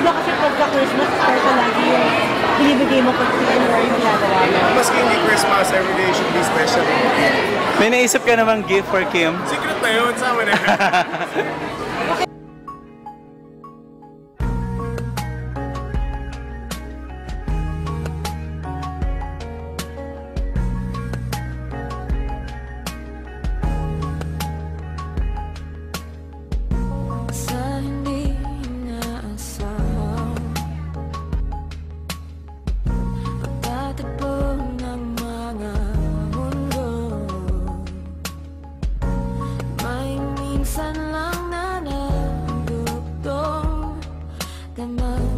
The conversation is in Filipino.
ba kasi pagka Christmas, special lagi yung binibigay mo kung sino or yung ginagawa mo? Maski hindi Christmas, everyday should be special. May naisip ka namang gift for Kim? Secret na yun, sama na. Minsan lang na nandugtong damang